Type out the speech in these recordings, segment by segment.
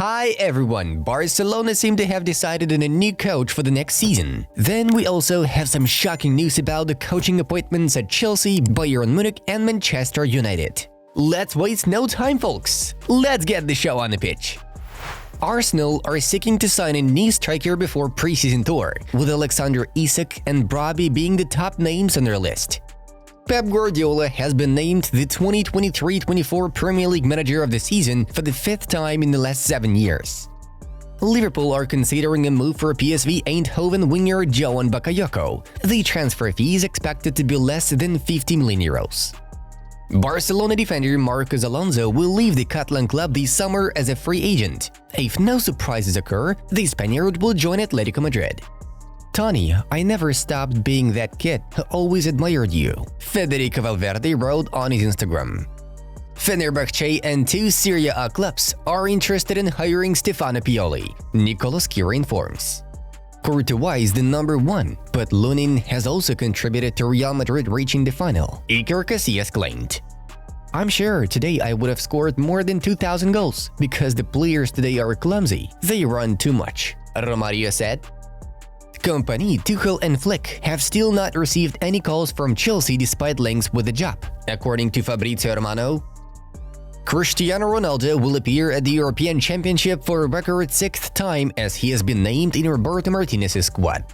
Hi everyone, Barcelona seem to have decided on a new coach for the next season. Then we also have some shocking news about the coaching appointments at Chelsea, Bayern Munich and Manchester United. Let's waste no time folks, let's get the show on the pitch. Arsenal are seeking to sign a new striker before pre-season tour, with Alexander Isak and Brobby being the top names on their list. Pep Guardiola has been named the 2023-24 Premier League Manager of the season for the fifth time in the last 7 years. Liverpool are considering a move for PSV Eindhoven winger Johan Bakayoko. The transfer fee is expected to be less than 50 million euros. Barcelona defender Marcos Alonso will leave the Catalan club this summer as a free agent. If no surprises occur, the Spaniard will join Atletico Madrid. Tony, I never stopped being that kid who always admired you, Federico Valverde wrote on his Instagram. Fenerbahce and two Serie A clubs are interested in hiring Stefano Pioli, Nicolo Schira informs. Courtois is the number one, but Lunin has also contributed to Real Madrid reaching the final, Iker Casillas claimed. I'm sure today I would have scored more than 2,000 goals because the players today are clumsy, they run too much, Romario said. KOMPANY, Tuchel and Flick have still not received any calls from Chelsea despite links with the job, according to Fabrizio Romano. Cristiano Ronaldo will appear at the European Championship for a record sixth time as he has been named in Roberto Martinez's squad.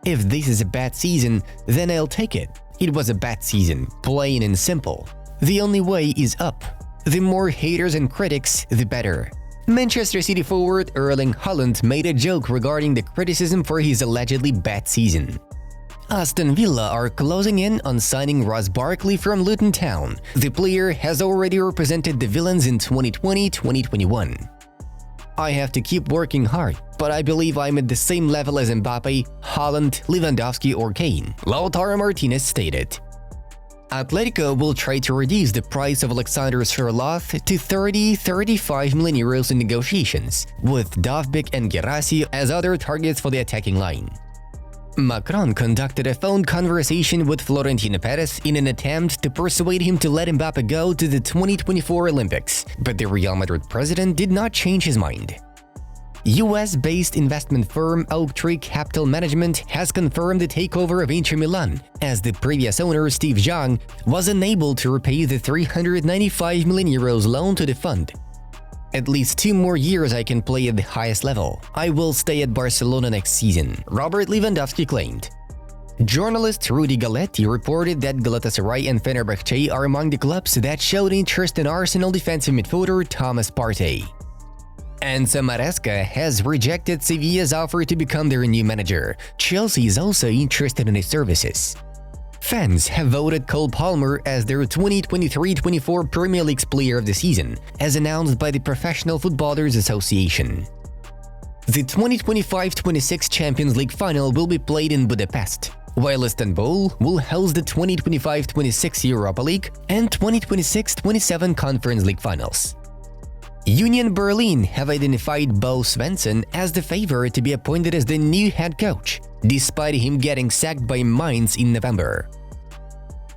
If this is a bad season, then I'll take it. It was a bad season, plain and simple. The only way is up. The more haters and critics, the better. Manchester City forward Erling Haaland made a joke regarding the criticism for his allegedly bad season. Aston Villa are closing in on signing Ross Barkley from Luton Town. The player has already represented the Villains in 2020-2021. I have to keep working hard, but I believe I'm at the same level as Mbappe, Haaland, Lewandowski or Kane, Lautaro Martinez stated. Atletico will try to reduce the price of Alexander Sherloth to 30-35 million euros in negotiations, with Dovbyk and Guirassy as other targets for the attacking line. Macron conducted a phone conversation with Florentino Perez in an attempt to persuade him to let Mbappe go to the 2024 Olympics, but the Real Madrid president did not change his mind. US-based investment firm Oaktree Capital Management has confirmed the takeover of Inter Milan, as the previous owner Steve Zhang was unable to repay the 395 million euros loan to the fund. At least 2 more years I can play at the highest level. I will stay at Barcelona next season, Robert Lewandowski claimed. Journalist Rudy Galetti reported that Galatasaray and Fenerbahce are among the clubs that showed interest in Arsenal defensive midfielder Thomas Partey. Enzo Maresca has rejected Sevilla's offer to become their new manager. Chelsea is also interested in his services. Fans have voted Cole Palmer as their 2023-24 Premier League Player of the Season, as announced by the Professional Footballers Association. The 2025-26 Champions League final will be played in Budapest, while Istanbul will host the 2025-26 Europa League and 2026-27 Conference League finals. Union Berlin have identified Bo Svensson as the favorite to be appointed as the new head coach, despite him getting sacked by Mainz in November.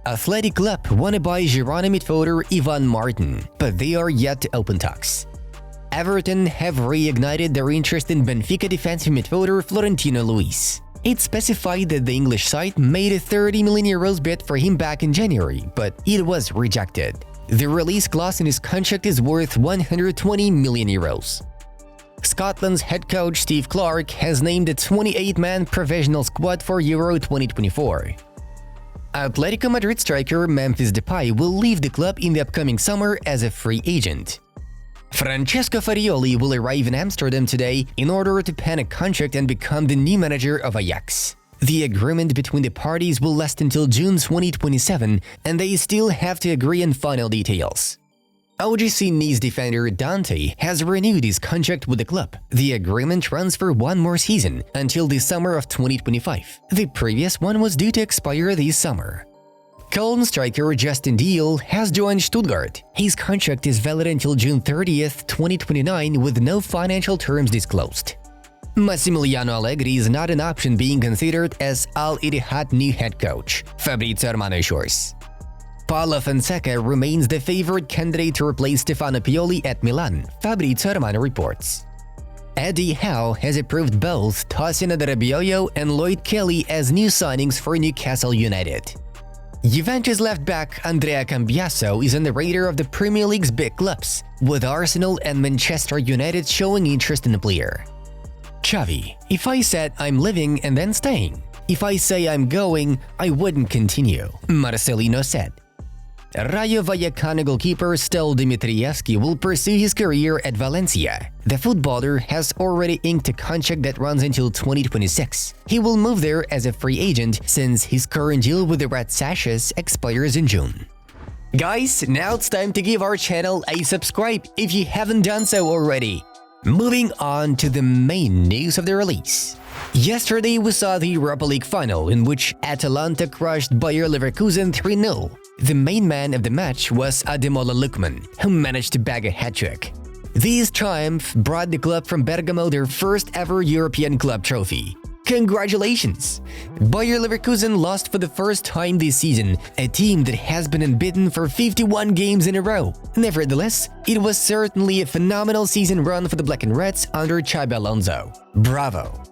Athletic Club want to buy Girona midfielder Ivan Martin, but they are yet to open talks. Everton have reignited their interest in Benfica defensive midfielder Florentino Luis. It specified that the English side made a 30 million euros bid for him back in January, but it was rejected. The release clause in his contract is worth 120 million euros. Scotland's head coach Steve Clarke has named a 28-man provisional squad for Euro 2024. Atletico Madrid striker Memphis Depay will leave the club in the upcoming summer as a free agent. Francesco Farioli will arrive in Amsterdam today in order to pen a contract and become the new manager of Ajax. The agreement between the parties will last until June 2027, and they still have to agree on final details. OGC Nice defender Dante has renewed his contract with the club. The agreement runs for 1 more season, until the summer of 2025. The previous one was due to expire this summer. Köln striker Justin Deal has joined Stuttgart. His contract is valid until June 30th, 2029 with no financial terms disclosed. Massimiliano Allegri is not an option being considered as Al Ittihad new head coach, Fabrizio Romano assures. Paulo Fonseca remains the favorite candidate to replace Stefano Pioli at Milan, Fabrizio Romano reports. Eddie Howe has approved both Tosin Adarabioyo and Lloyd Kelly as new signings for Newcastle United. Juventus left-back Andrea Cambiaso is on the radar of the Premier League's big clubs, with Arsenal and Manchester United showing interest in the player. Xavi: if I said I'm leaving and then staying. If I say I'm going, I wouldn't continue, Marcelino said. Rayo Vallecano goalkeeper Stel Dimitrievski will pursue his career at Valencia. The footballer has already inked a contract that runs until 2026. He will move there as a free agent since his current deal with the Red Sashes expires in June. Guys, now it's time to give our channel a subscribe if you haven't done so already. Moving on to the main news of the release. Yesterday we saw the Europa League final in which Atalanta crushed Bayer Leverkusen 3-0. The main man of the match was Ademola Lookman, who managed to bag a hat-trick. This triumph brought the club from Bergamo their first ever European club trophy. Congratulations! Bayer Leverkusen lost for the first time this season, a team that has been unbeaten for 51 games in a row. Nevertheless, it was certainly a phenomenal season run for the Black and Reds under Xabi Alonso. Bravo!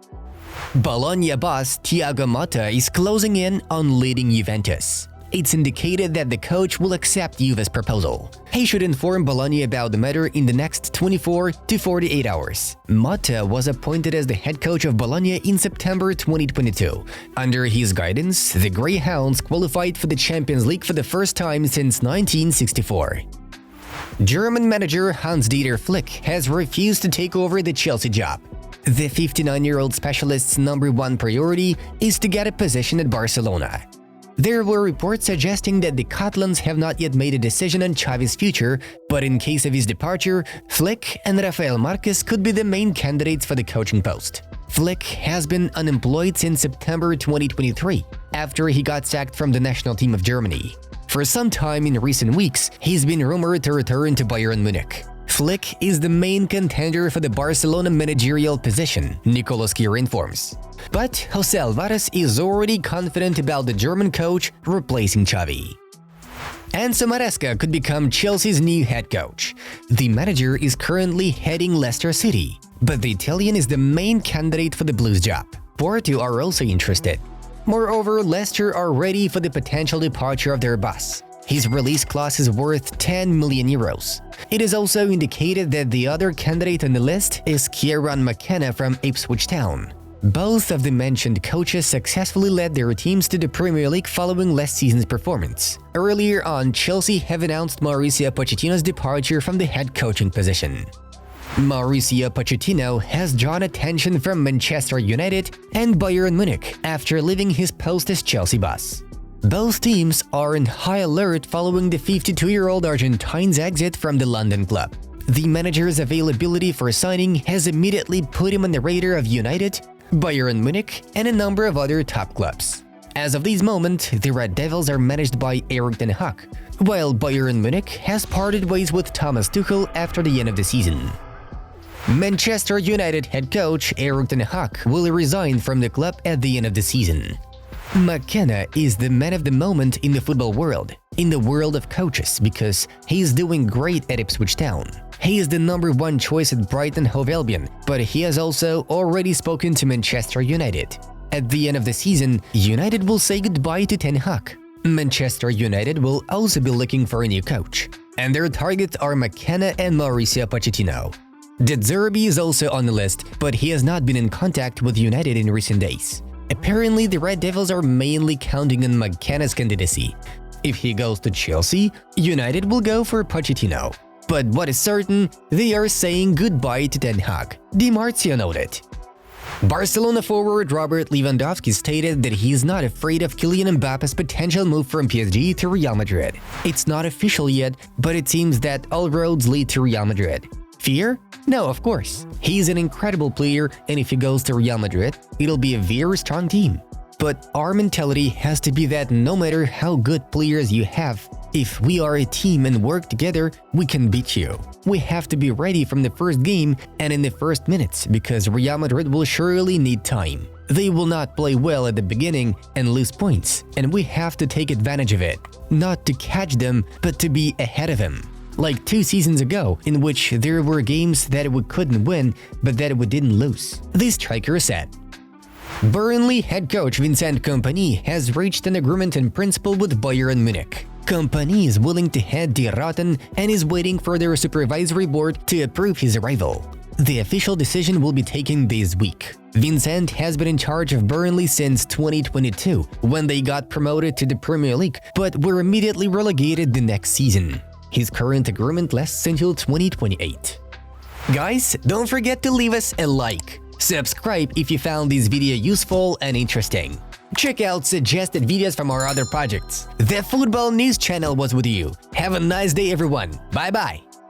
Bologna boss Tiago Motta is closing in on leading Juventus. It's indicated that the coach will accept Juve's proposal. He should inform Bologna about the matter in the next 24 to 48 hours. Motta was appointed as the head coach of Bologna in September 2022. Under his guidance, the Greyhounds qualified for the Champions League for the first time since 1964. German manager Hans-Dieter Flick has refused to take over the Chelsea job. The 59-year-old specialist's number one priority is to get a position at Barcelona. There were reports suggesting that the Catalans have not yet made a decision on Xavi's future, but in case of his departure, Flick and Rafael Marquez could be the main candidates for the coaching post. Flick has been unemployed since September 2023, after he got sacked from the national team of Germany. For some time in recent weeks, he's been rumored to return to Bayern Munich. Flick is the main contender for the Barcelona managerial position, Nicolo Schira informs. But Jose Alvarez is already confident about the German coach replacing Xavi. Enzo Maresca could become Chelsea's new head coach. The manager is currently heading Leicester City, but the Italian is the main candidate for the Blues job. Porto are also interested. Moreover, Leicester are ready for the potential departure of their boss. His release clause is worth 10 million euros. It is also indicated that the other candidate on the list is Kieran McKenna from Ipswich Town. Both of the mentioned coaches successfully led their teams to the Premier League following last season's performance. Earlier on, Chelsea have announced Mauricio Pochettino's departure from the head coaching position. Mauricio Pochettino has drawn attention from Manchester United and Bayern Munich after leaving his post as Chelsea boss. Both teams are in high alert following the 52-year-old Argentine's exit from the London club. The manager's availability for signing has immediately put him on the radar of United, Bayern Munich, and a number of other top clubs. As of this moment, the Red Devils are managed by Erik ten Hag, while Bayern Munich has parted ways with Thomas Tuchel after the end of the season. Manchester United head coach Erik ten Hag will resign from the club at the end of the season. McKenna is the man of the moment in the football world, in the world of coaches, because he's doing great at Ipswich Town. He is the number one choice at Brighton Hove Albion, but he has also already spoken to Manchester United. At the end of the season, United will say goodbye to Ten Hag. Manchester United will also be looking for a new coach, and their targets are McKenna and Mauricio Pochettino. De Zerbi is also on the list, but he has not been in contact with United in recent days. Apparently, the Red Devils are mainly counting on McKenna's candidacy. If he goes to Chelsea, United will go for Pochettino. But what is certain, they are saying goodbye to Ten Hag, Di Marzio noted. Barcelona forward Robert Lewandowski stated that he is not afraid of Kylian Mbappe's potential move from PSG to Real Madrid. It's not official yet, but it seems that all roads lead to Real Madrid. Fear? No, of course. He's an incredible player, and if he goes to Real Madrid, it'll be a very strong team. But our mentality has to be that no matter how good players you have, if we are a team and work together, we can beat you. We have to be ready from the first game and in the first minutes, because Real Madrid will surely need time. They will not play well at the beginning and lose points, and we have to take advantage of it. Not to catch them, but to be ahead of them. like 2 seasons ago, in which there were games that we couldn't win, but that we didn't lose. The striker said. Burnley head coach Vincent Kompany has reached an agreement in principle with Bayern Munich. Kompany is willing to head the Rotten and is waiting for their supervisory board to approve his arrival. The official decision will be taken this week. Vincent has been in charge of Burnley since 2022, when they got promoted to the Premier League, but were immediately relegated the next season. His current agreement lasts until 2028. Guys, don't forget to leave us a like. Subscribe if you found this video useful and interesting. Check out suggested videos from our other projects. The Football News channel was with you. Have a nice day, everyone. Bye-bye.